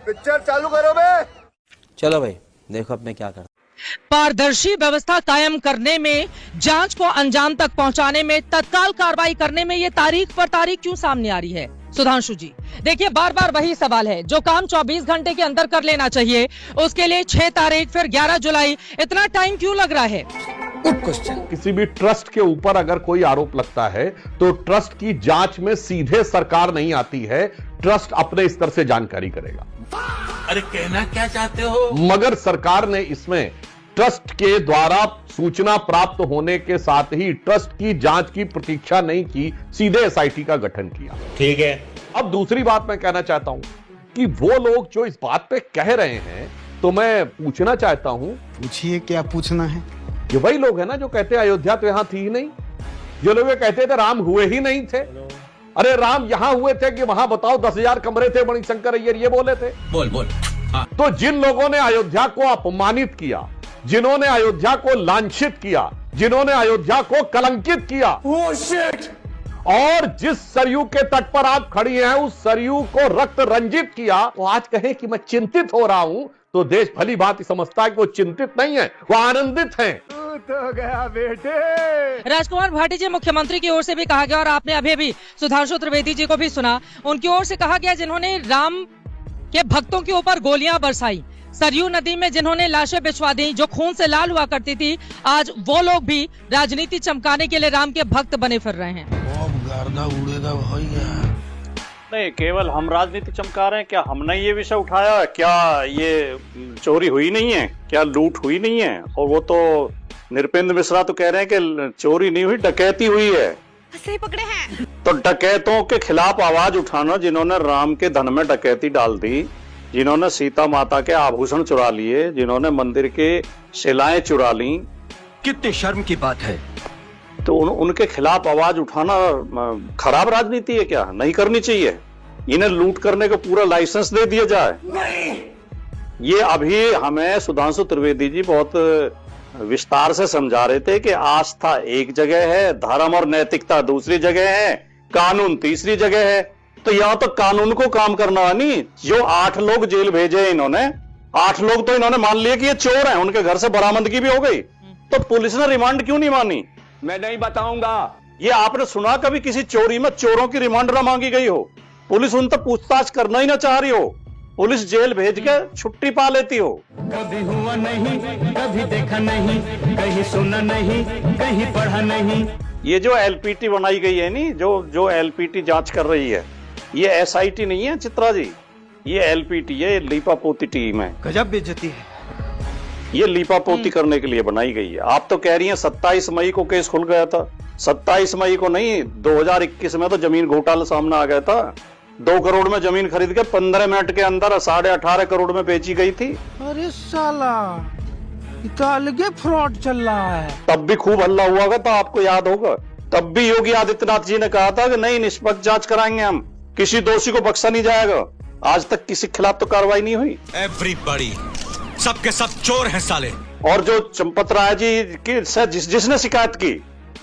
Picture चालू करो बे। चलो भाई देखो अब मैं क्या करता। पारदर्शी व्यवस्था कायम करने में, जांच को अंजाम तक पहुंचाने में, तत्काल कार्रवाई करने में ये तारीख पर तारीख क्यों सामने आ रही है? सुधांशु जी देखिए, बार बार वही सवाल है, जो काम 24 घंटे के अंदर कर लेना चाहिए उसके लिए 6 तारीख फिर 11 जुलाई, इतना टाइम क्यों लग रहा है? किसी भी ट्रस्ट के ऊपर अगर कोई आरोप लगता है तो ट्रस्ट की जांच में सीधे सरकार नहीं आती है, ट्रस्ट अपने स्तर से जानकारी करेगा। अरे कहना क्या चाहते हो? मगर सरकार ने इसमें ट्रस्ट के द्वारा सूचना प्राप्त होने के साथ ही ट्रस्ट की जांच की प्रतीक्षा नहीं की, सीधे एसआईटी का गठन किया। ठीक है। अब दूसरी बात मैं कहना चाहता हूं कि वो लोग जो इस बात पे कह रहे हैं, तो मैं पूछना चाहता हूं, पूछिए क्या पूछना है। ये वही लोग हैं ना जो कहते हैं अयोध्या तो यहां थी ही नहीं, जो लोग ये कहते थे राम हुए ही नहीं थे। अरे राम यहां हुए थे कि वहां बताओ 10,000 कमरे थे, मणिशंकर अय्यर ये बोले थे। बोल। हाँ। तो जिन लोगों ने अयोध्या को अपमानित किया, जिन्होंने अयोध्या को लांछित किया, जिन्होंने अयोध्या को कलंकित किया, और जिस सरयू के तट पर आप खड़ी हैं उस सरयू को रक्त रंजित किया, वो आज कहे कि मैं चिंतित हो रहा हूं, तो देश भली भांति समझता है कि वो चिंतित नहीं है, वो आनंदित हैं। तो गया बेटे। राजकुमार भाटी जी, मुख्यमंत्री की ओर से भी कहा गया और आपने अभी भी सुधांशु त्रिवेदी जी को भी सुना, उनकी ओर से कहा गया जिन्होंने राम के भक्तों के ऊपर गोलियां बरसाई, सरयू नदी में जिन्होंने लाशें बिछवा दी जो खून से लाल हुआ करती थी, आज वो लोग भी राजनीति चमकाने के लिए राम के भक्त बने फिर रहे हैं। गर्दा उड़ेगा भैया। नहीं, केवल हम राजनीति चमका रहे हैं क्या? हमने ये विषय उठाया क्या? ये चोरी हुई नहीं है क्या? लूट हुई नहीं है? और वो तो नृपेंद्र मिश्रा तो कह रहे हैं कि चोरी नहीं हुई, डकैती हुई है। सही पकड़े हैं। तो डकैतों के खिलाफ आवाज उठाना, जिन्होंने राम के धन में डकैती डाल दी, जिन्होंने सीता माता के आभूषण चुरा लिए, जिन्होंने मंदिर के शिलाएं चुरा ली, कितनी शर्म की बात है। तो उनके खिलाफ आवाज उठाना खराब राजनीति है क्या? नहीं करनी चाहिए। इन्हें लूट करने का पूरा लाइसेंस दे दिया जाए। नहीं। ये अभी हमें सुधांशु त्रिवेदी जी बहुत विस्तार से समझा रहे थे कि आस्था एक जगह है, धर्म और नैतिकता दूसरी जगह है, कानून तीसरी जगह है। तो यहाँ तो कानून को काम करना है। नहीं, जो 8 लोग जेल भेजे इन्होंने, 8 लोग तो इन्होंने मान लिया कि ये चोर हैं, उनके घर से बरामदगी भी हो गई, तो पुलिस ने रिमांड क्यों नहीं मानी? मैं नहीं बताऊंगा। ये आपने सुना कभी किसी चोरी में चोरों की रिमांड न मांगी गई हो? पुलिस उन तक पूछताछ करना ही ना चाह रही हो, पुलिस जेल भेज के छुट्टी पा लेती हो। कभी हुआ नहीं, कभी देखा नहीं, कहीं सुना नहीं, कहीं पढ़ा नहीं। ये जो एलपीटी बनाई गई है नी, जो एलपीटी जांच कर रही है, ये एसआईटी नहीं है चित्रा जी, ये एलपीटी है, लीपापोती टीम है। गजब बेइज्जती है। ये लीपापोती करने के लिए बनाई गई है। आप तो कह रही हैं 27 मई को केस खुल गया था। 27 मई को नहीं, 2021 में तो जमीन घोटाला सामने आ गया था। 2 करोड़ में जमीन खरीद के 15 मिनट के अंदर 18.5 करोड़ में बेची गई थी। अरे साला, तो अलगे फ्रॉड चल रहा है। तब भी खूब हल्ला हुआ था, तो आपको याद होगा। तब भी योगी आदित्यनाथ जी ने कहा था कि नहीं, निष्पक्ष जांच कराएंगे हम, किसी दोषी को बख्शा नहीं जाएगा। आज तक किसी के खिलाफ तो कार्रवाई नहीं हुई। एवरीबॉडी, सबके सब चोर हैं साले। और जो चंपत राय जी की जिसने शिकायत की,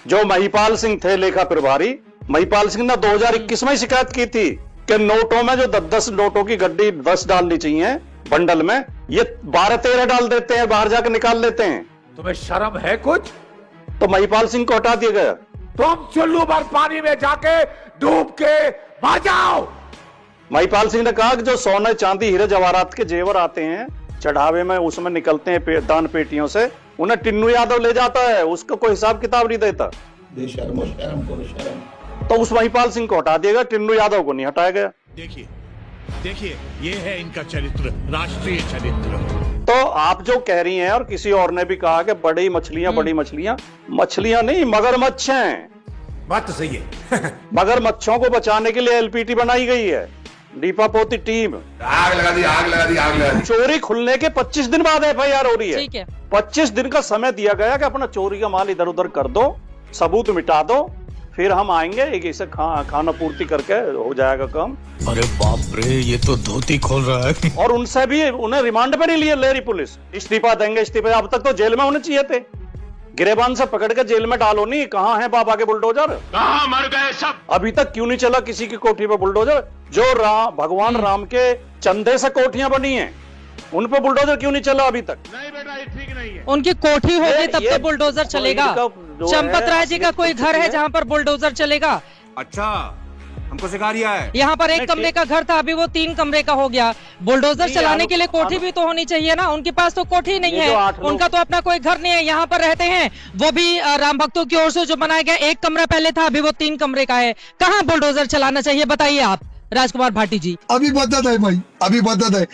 जो महिपाल सिंह थे लेखा प्रभारी, महिपाल सिंह ने 2021 में शिकायत की थी कि नोटों में जो 10 नोटों की गड्डी 10 डालनी चाहिए बंडल में, ये 12-13 डाल देते हैं, बाहर जाकर निकाल लेते हैं। तुम्हें शर्म है कुछ? तो महिपाल सिंह को हटा दिया गया। तुम चुल्लू भर पानी में जाके डूब के मर जाओ। महिपाल सिंह ने कहा कि जो सोने चांदी हीरे जवाहरात के जेवर आते हैं चढ़ावे में, उसमें निकलते हैं दान पेटियों से, उन्हें टिन्नू यादव ले जाता है, उसका कोई हिसाब किताब नहीं देता। शर्म करो शर्म। तो उस महिपाल सिंह को हटा दिया गया, टिन्नू यादव को नहीं हटाया गया। देखिए ये है इनका चरित्र, राष्ट्रीय चरित्र। तो आप जो कह रही हैं, और किसी और ने भी कहा कि बड़ी मछलियां मछलियां नहीं, मगरमच्छ हैं। बात तो सही है। मगरमच्छों को बचाने के लिए एलपीटी बनाई गई है, लीपापोती टीम। आग लगा दी। चोरी खुलने के 25 दिन बाद एफआईआर हो रही है। ठीक है। 25 दिन का समय दिया गया कि अपना चोरी का माल इधर उधर कर दो, सबूत मिटा दो, फिर हम आएंगे, एक ऐसे खाना पूर्ति करके हो जाएगा काम। अरे बाप रे, ये तो धोती खोल रहा है। और उनसे भी उन्हें रिमांड पे नहीं ले रही पुलिस। इस्तीफा देंगे, इस्तीफा। अब तक तो जेल में होने चाहिए थे। गिरेबान से पकड़ के जेल में डालो नहीं। कहां है बाबा के बुलडोजर? कहां मर गए सब? अभी तक क्यों नहीं चला किसी की कोठी पे बुलडोजर? जो भगवान राम के चंदे से कोठियां बनी हैं, उन पे बुलडोजर क्यों नहीं चला अभी तक? नहीं बेटा, ये ठीक नहीं है। उनकी कोठी होगी तब तो बुलडोजर चलेगा। जो चंपत राय जी का है, कोई घर है जहाँ पर बुलडोजर चलेगा? अच्छा, हमको सिखा रिया है। यहाँ पर एक कमरे का घर था, अभी वो 3 कमरे का हो गया। बुलडोजर चलाने के लिए कोठी भी तो होनी चाहिए ना। उनके पास तो कोठी नहीं है, उनका तो अपना कोई घर नहीं है, यहाँ पर रहते हैं। वो भी राम भक्तों की ओर से जो बनाया गया 1 कमरा पहले था, अभी वो 3 कमरे का है। कहाँ बुलडोजर चलाना चाहिए बताइए आप राजकुमार भाटी जी। अभी बदत है भाई, अभी बदत है।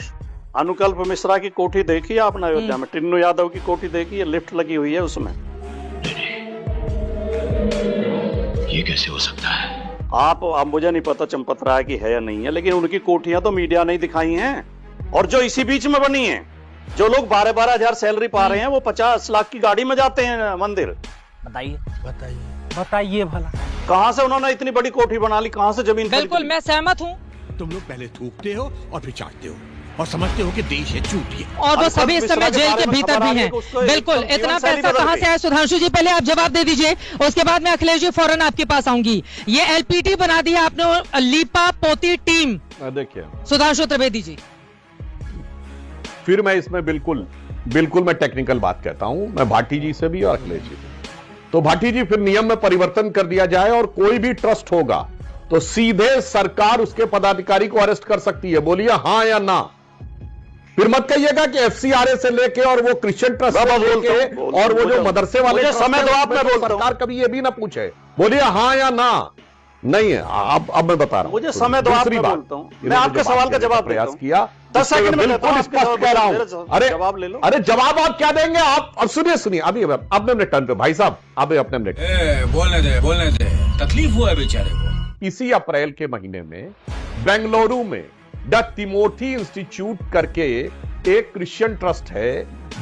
अनुकल्प मिश्रा की कोठी देखी है आपने अयोध्या में? टिन्नू यादव की कोठी देखी है? लिफ्ट लगी हुई है उसमें। ये कैसे हो सकता है? आप, अब मुझे नहीं पता चंपत राय की है या नहीं है, लेकिन उनकी कोठियां तो मीडिया ने दिखाई हैं। और जो इसी बीच में बनी है, जो लोग 12-12 हजार सैलरी पा रहे हैं, वो 50 लाख की गाड़ी में जाते हैं मंदिर। बताइए भला कहां से उन्होंने इतनी बड़ी कोठी बना ली? कहां से जमीन? बिल्कुल मैं सहमत हूँ। तुम लोग पहले थूकते हो और फिर चाटते हो और समझते हो कि देश है चूतिया। और वो सभी इस समय जेल के भीतर भी हैं। बिल्कुल, इतना पैसा कहाँ से आया? सुधांशु जी पहले आप जवाब दे दीजिए, उसके बाद में अखिलेश जी फौरन आपके पास आऊंगी। ये एलपीटी बना दी है आपने, लीपा पोती टीम। देखिए सुधांशु त्रिवेदी जी, फिर मैं इसमें बिल्कुल मैं टेक्निकल बात कहता हूं, मैं भाटी जी से भी और अखिलेश जी से। तो भाटी जी, फिर नियम में परिवर्तन कर दिया जाए और कोई भी ट्रस्ट होगा तो सीधे सरकार उसके पदाधिकारी को अरेस्ट कर सकती है। बोलिए हां या ना? फिर मत कहिएगा कि एफसीआरए से लेके और वो क्रिश्चियन ट्रस्ट से लेके और वो जो मदरसे वाले समय तो आप में सरकार कभी ये भी ना पूछे। बोलिए हां या ना? नहीं है। अब मैं बता रहा हूं, मुझे समय तो आप में बोलता हूं। मैं आपके सवाल का जवाब प्रयास किया, 10 सेकंड में बिल्कुल स्पष्ट कह रहा हूं। अरे जवाब ले लो। अरे जवाब आप क्या देंगे? आप अब सुनिए अभी अपने टर्न पे भाई साहब, अभी अपने बोलने दे, तकलीफ हुआ है बेचारे को। इसी अप्रैल के महीने में बेंगलुरु में द तिमोथी इंस्टीट्यूट करके एक क्रिश्चियन ट्रस्ट है,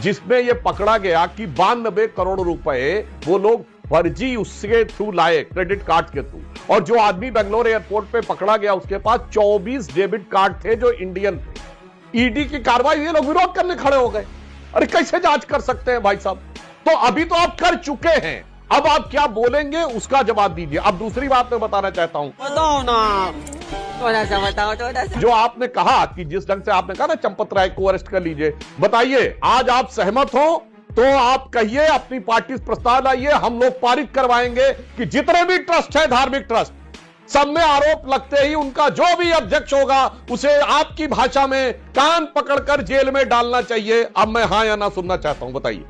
जिसमें यह पकड़ा गया कि 92 करोड़ रुपए वो लोग फर्जी उसके थ्रू लाए, क्रेडिट कार्ड के थ्रू। और जो आदमी बेंगलोर एयरपोर्ट पे पकड़ा गया, उसके पास 24 डेबिट कार्ड थे जो इंडियन थे। ईडी की कार्रवाई, ये लोग विरोध करने खड़े हो गए। अरे कैसे जांच कर सकते हैं भाई साहब? तो अभी तो आप कर चुके हैं, अब आप क्या बोलेंगे उसका जवाब दीजिए। अब दूसरी बात मैं बताना चाहता हूं, बताओ ना, थोड़ा सा बताओ, थोड़ा सा। जो आपने कहा कि जिस ढंग से आपने कहा ना चंपत राय को अरेस्ट कर लीजिए, बताइए आज आप सहमत हो तो आप कहिए, अपनी पार्टी से प्रस्ताव लाइए, हम लोग पारित करवाएंगे कि जितने भी ट्रस्ट है, धार्मिक ट्रस्ट, सब में आरोप लगते ही उनका जो भी अध्यक्ष होगा उसे आपकी भाषा में कान पकड़कर जेल में डालना चाहिए। अब मैं हां या ना सुनना चाहता हूं, बताइए।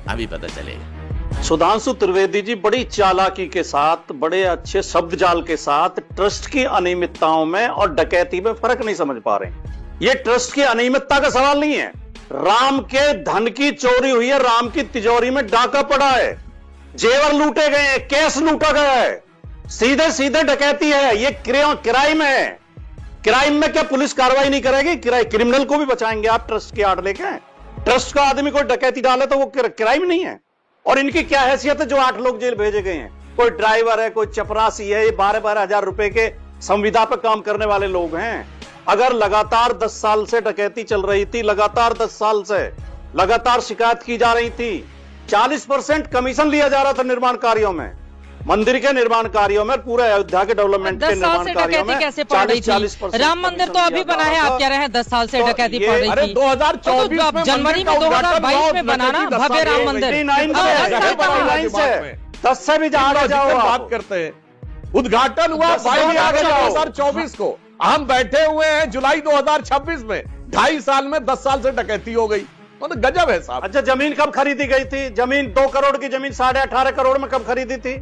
अभी पता चलेगा। सुधांशु त्रिवेदी जी बड़ी चालाकी के साथ, बड़े अच्छे शब्द जाल के साथ ट्रस्ट की अनियमितताओं में और डकैती में फर्क नहीं समझ पा रहे। ये ट्रस्ट की अनियमितता का सवाल नहीं है, राम के धन की चोरी हुई है, राम की तिजोरी में डाका पड़ा है, जेवर लूटे गए हैं, कैश लूटा गया है, सीधे सीधे डकैती है। ये क्राइम है। क्राइम में क्या पुलिस कार्रवाई नहीं करेगी? क्रिमिनल को भी बचाएंगे आप ट्रस्ट की आड़ लेके? ट्रस्ट का आदमी कोई डकैती डाले तो वो क्राइम नहीं है? और इनकी क्या हैसियत है जो 8 लोग जेल भेजे गए हैं? कोई ड्राइवर है, कोई चपरासी है, ये 12-12 हजार रुपए के संविदा पर काम करने वाले लोग हैं। अगर लगातार 10 साल से डकैती चल रही थी, लगातार 10 साल से लगातार शिकायत की जा रही थी, 40% कमीशन लिया जा रहा था निर्माण कार्यों में, मंदिर के निर्माण कार्यों में, पूरे अयोध्या के डेवलपमेंट के निर्माण कार्यों में 40-40%। राम मंदिर तो अभी बना है, आप कह रहे हैं 10 साल से डकैती पड़ रही थी। अरे 2024 में जनवरी में 2022 में बनाना भव्य राम मंदिर, 10 से भी ज्यादा बात करते हैं। उद्घाटन हुआ 2024 को, हम बैठे हुए हैं जुलाई 2026 में, 2.5 साल में 10 साल से डकैती हो गई। तो गजब है साहब। अच्छा, जमीन कब खरीदी गई थी? जमीन 2 करोड़ की जमीन 18.5 करोड़ में कब खरीदी थी?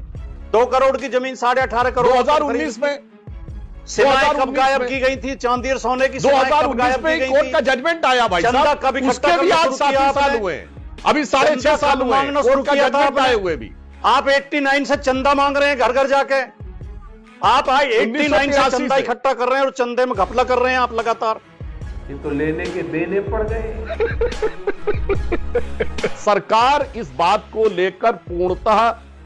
2 करोड़ की जमीन 18.5 करोड़ 2019 में। सिलाई कब गायब की गई थी? चांदी और सोने की 2019 में कोर्ट का जजमेंट आया भाई साहब, कभी उसके भी आज 7 साल हुए, अभी 6.5 साल हुए कोर्ट का जजमेंट आए हुए भी। आप 89 से चंदा मांग रहे हैं घर घर जाके, आप 89 से चंदा इकट्ठा कर रहे हैं और चंदे में घपला कर रहे हैं आप लगातार। तो लेने के देने पड़ गए। सरकार इस बात को लेकर पूर्णतः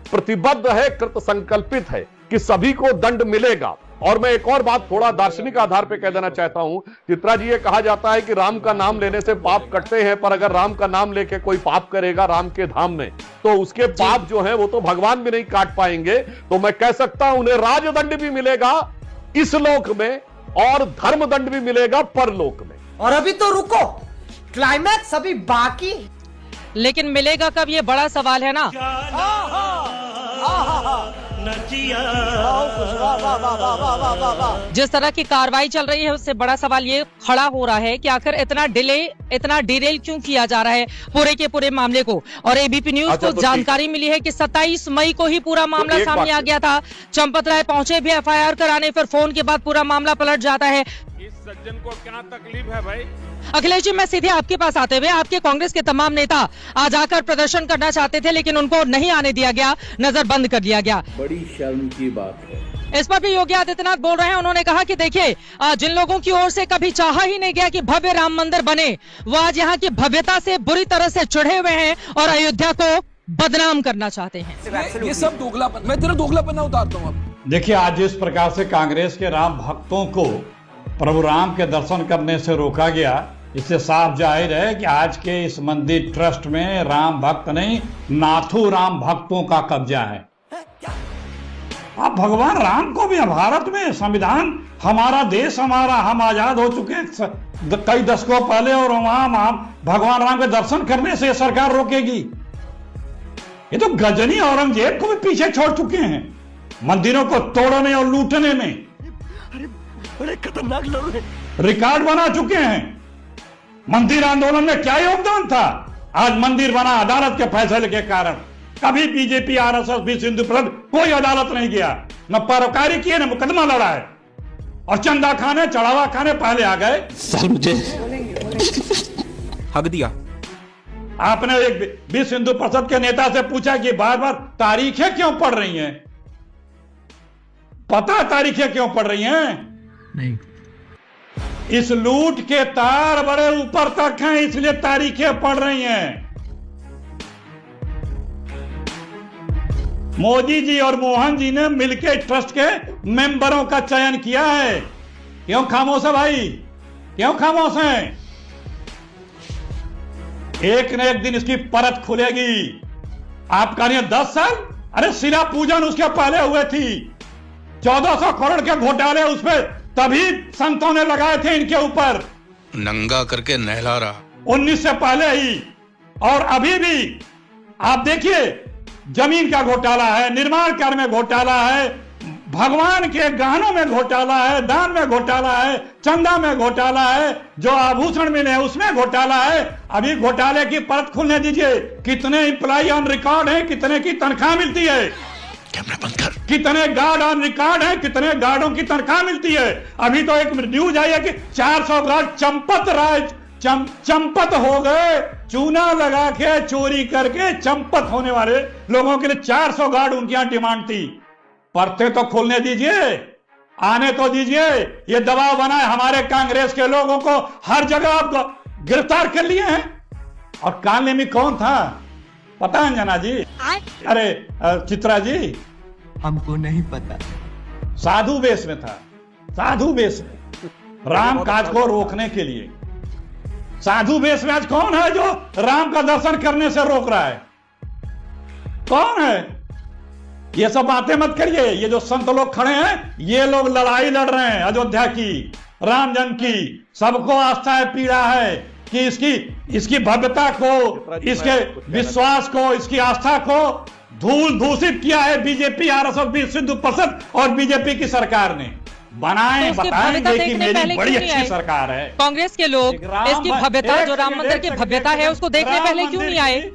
प्रतिबद्ध है, कृत संकल्पित है कि सभी को दंड मिलेगा और मैं एक और बात थोड़ा दार्शनिक आधार पे कह देना चाहता हूं। चित्रा जी, ये कहा जाता है कि राम का नाम लेने से पाप कटते हैं, पर अगर राम का नाम लेके कोई पाप करेगा राम के धाम में, तो उसके पाप जो है वो तो भगवान भी नहीं काट पाएंगे। तो मैं कह सकता हूं उन्हें राजदंड भी मिलेगा इस लोक में और धर्मदंड भी मिलेगा परलोक में। और अभी तो रुको, क्लाइमैक्स अभी बाकी। लेकिन मिलेगा कब, ये बड़ा सवाल है ना। जिस तरह की कार्रवाई चल रही है उससे बड़ा सवाल ये खड़ा हो रहा है कि आखिर इतना डिलेल क्यों किया जा रहा है पूरे के पूरे मामले को। और एबीपी न्यूज को जानकारी मिली है कि 27 मई को ही पूरा मामला सामने आ गया था। चंपत राय पहुंचे भी एफआईआर कराने, फिर फोन के बाद पूरा मामला पलट जाता है। इस सज्जन को क्या तकलीफ है भाई? अखिलेश जी, मैं सीधे आपके पास आते हुए, आपके कांग्रेस के तमाम नेता आज आकर प्रदर्शन करना चाहते थे लेकिन उनको नहीं आने दिया गया, नजर बंद कर दिया गया। बड़ी शर्म की बात है। इस पर भी योगी आदित्यनाथ बोल रहे हैं। उन्होंने कहा कि देखिए, जिन लोगों की ओर से कभी चाहा ही नहीं गया कि भव्य राम मंदिर बने, वो आज यहाँ की भव्यता से बुरी तरह से चिढ़े हुए हैं और अयोध्या को बदनाम करना चाहते हैं। ये सब दोगलापन, मैं तेरा दोगलापन ना उतारता हूँ। देखिए, आज जिस प्रकार से कांग्रेस के राम भक्तों को प्रभु राम के दर्शन करने से रोका गया, इससे साफ जाहिर है कि आज के इस मंदिर ट्रस्ट में राम भक्त नहीं, नाथू राम भक्तों का कब्जा है। अब भगवान राम को भी भारत में संविधान, हमारा देश हमारा, हम आजाद हो चुके हैं कई दशकों पहले, और वहां भगवान राम के दर्शन करने से सरकार रोकेगी? ये तो गजनी औरंगजेब को भी पीछे छोड़ चुके हैं मंदिरों को तोड़ने और लूटने में। बड़े खतरनाक लोग हैं, रिकॉर्ड बना चुके हैं। मंदिर आंदोलन में क्या योगदान था? आज मंदिर बना अदालत के फैसले के कारण। कभी बीजेपी, आरएसएस, विश्व हिंदू परिषद कोई अदालत नहीं गया, न परोकारी किए न मुकदमा लड़ा है, और चंदा खाने, चढ़ावा खाने पहले आ गए। सर मुझे हक दिया। आपने एक विश्व हिंदू परिषद के नेता से पूछा कि बार बार तारीखें क्यों पढ़ रही हैं? पता तारीखें क्यों पढ़ रही हैं? नहीं। इस लूट के तार बड़े ऊपर तक हैं, इसलिए तारीखें पढ़ रही हैं। मोदी जी और मोहन जी ने मिलकर ट्रस्ट के मेंबरों का चयन किया है। क्यों खामोश है भाई? क्यों खामोश हैं? एक न एक दिन इसकी परत खुलेगी। आप कह रहे हैं 10 साल? अरे शिला पूजन उसके पहले हुए थी। 1400 करोड़ के घोटाले उसमें तभी संतों ने लगाए थे इनके ऊपर, नंगा करके नहला रहा। 19 से पहले ही। और अभी भी आप देखिए, जमीन का घोटाला है, निर्माण कार्य में घोटाला है, भगवान के गहनों में घोटाला है, दान में घोटाला है, चंदा में घोटाला है, जो आभूषण मिले उसमें घोटाला है। अभी घोटाले की परत खुलने दीजिए। कितने एम्प्लॉय ऑन रिकॉर्ड हैं, कितने की तनख्वाह मिलती है, कैमरा बंद कर। कितने गार्ड ऑन रिकॉर्ड है, कितने गार्डों की तनख्वाह मिलती है। अभी तो एक न्यूज आई है कि 400 गार्ड चंपत हो गए, चूना लगा के चोरी करके चंपत होने वाले लोगों के लिए 400 गार्ड उनके यहां डिमांड थी। परते तो खोलने दीजिए, आने तो दीजिए। ये दबाव बनाए हमारे कांग्रेस के लोगों को, हर जगह आप गिरफ्तार कर लिए हैं। और कानले में कौन था पता है अंजना जी? अरे चित्रा जी, हमको नहीं पता। साधु वेश में था, साधु वेश में, राम काज को रोकने के लिए। साधु वेश में आज कौन है जो राम का दर्शन करने से रोक रहा है? कौन है? ये सब बातें मत करिए। ये जो संत लोग खड़े हैं, ये लोग लड़ाई लड़ रहे हैं अयोध्या की, राम जन्म की। सबको आस्था है, पीड़ा है कि इसकी भव्यता को, इसके विश्वास को, इसकी आस्था को धूल दूषित किया है बीजेपी, आरएसएस, विश्व हिंदू परिषद और बीजेपी की सरकार ने। बनाएं, बताएंगे कि मेरी बड़ी अच्छी सरकार है। कांग्रेस के लोग इसकी भव्यता, जो राम मंदिर की भव्यता है, उसको देखने पहले क्यों नहीं आए?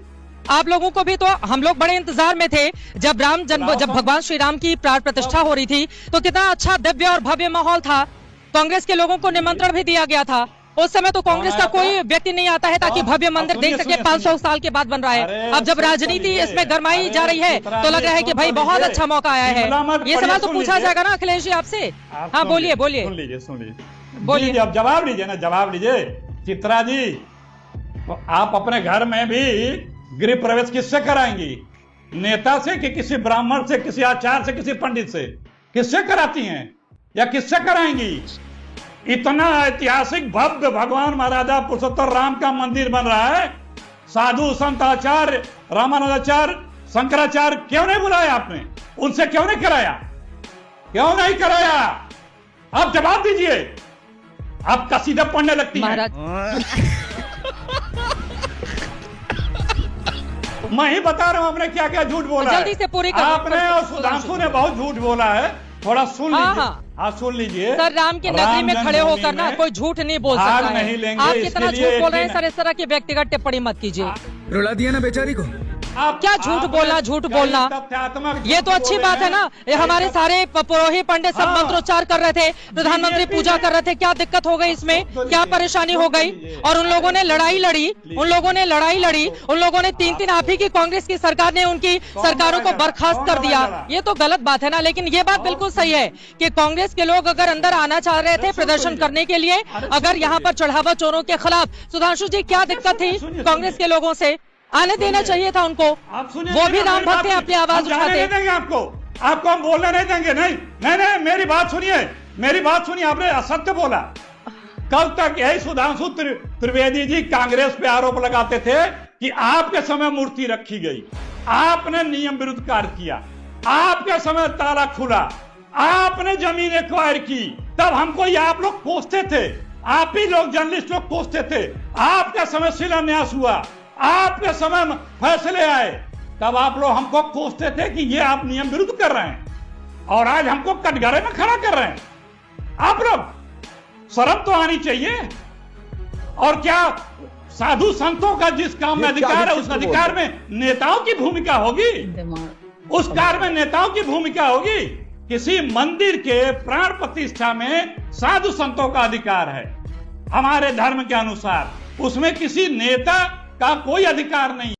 आप लोगों को भी तो, हम लोग बड़े इंतजार में थे जब जब भगवान श्री राम की प्राण प्रतिष्ठा हो रही थी, तो कितना अच्छा दिव्य और भव्य माहौल था। कांग्रेस के लोगों को निमंत्रण भी दिया गया था। उस समय तो कांग्रेस का कोई व्यक्ति नहीं आता है ताकि भव्य मंदिर देख सके। 500 साल के बाद बन रहा है। अब जब राजनीति इसमें गरमाई जा रही है तो लग रहा है कि भाई बहुत अच्छा मौका आया है। ये सवाल तो पूछा जाएगा ना अखिलेश जी आपसे। हाँ बोलिए बोलिए, सुन लीजिए बोलिए, अब जवाब लीजिए ना, जवाब लीजिए। चित्रा जी, आप अपने घर में भी गृह प्रवेश किससे कराएंगी? नेता से कि किसी ब्राह्मण से, किसी आचार्य से, किसी पंडित से? किससे कराती हैं? या किससे कराएंगी? इतना ऐतिहासिक भव्य भगवान महाराजा पुरुषोत्तम राम का मंदिर बन रहा है, साधु संत आचार्य रामानुजाचार्य शंकराचार्य क्यों नहीं बुलाया आपने? उनसे क्यों नहीं कराया? क्यों नहीं कराया? आप जवाब दीजिए। आप कसीदा पढ़ने लगती हैं। मैं ही बता रहा हूं आपने क्या क्या झूठ बोला। जल्दी से पूरी आपने और सुधांशु ने बहुत झूठ बोला है, थोड़ा सुन लीजिए। हाँ सुन लीजिए सर, राम की नगरी में खड़े होकर ना कोई झूठ नहीं बोल सकता है। नहीं लेंगे, आप कितना झूठ बोल रहे हैं सर, इस तरह की व्यक्तिगत टिप्पणी मत कीजिए। रुला दिया ना बेचारी को। आप क्या झूठ बोलना ये तो अच्छी बात है ना। ये हमारे सारे पुरोहित पंडित सब मंत्रोच्चार कर रहे थे, प्रधानमंत्री पूजा कर रहे थे, क्या दिक्कत हो गई इसमें? क्या परेशानी हो गई? और उन लोगों ने लड़ाई लड़ी, उन लोगों ने 3-3 आप ही की कांग्रेस की सरकार ने उनकी सरकारों को बर्खास्त कर दिया। ये तो गलत बात है ना। लेकिन ये बात बिल्कुल सही है कि कांग्रेस के लोग अगर अंदर आना चाह रहे थे प्रदर्शन करने के लिए, अगर यहाँ पर चढ़ावा चोरों के खिलाफ, सुधांशु जी क्या दिक्कत थी कांग्रेस के लोगों से? आने देना चाहिए था उनको। वो भी राम भक्त हैं, अपनी आवाज उठाते हैं। आपको हम बोलने नहीं देंगे। नहीं, मेरी बात सुनिए। आपने असत्य बोला। कल तक यही सुधांशु त्रिवेदी जी कांग्रेस पे आरोप लगाते थे कि आपके समय मूर्ति रखी गई, आपने नियम विरुद्ध कार्य किया, आपके समय ताला खुला, आपने जमीन एक्वायर की, तब हमको ये आप लोग कोसते थे। आप ही लोग जर्नलिस्ट लोग कोसते थे। आपके समय शिलान्यास हुआ, आपके समय फैसले आए, तब आप लोग हमको कोसते थे कि ये आप नियम विरुद्ध कर रहे हैं, और आज हमको कटघरे में खड़ा कर रहे हैं। आप लोग शर्म तो आनी चाहिए। और क्या साधु संतों का जिस काम में अधिकार है, उस अधिकार में नेताओं की भूमिका होगी? उस कार्य में नेताओं की भूमिका होगी? किसी मंदिर के प्राण प्रतिष्ठा में साधु संतों का अधिकार है हमारे धर्म के अनुसार, उसमें किसी नेता का कोई अधिकार नहीं।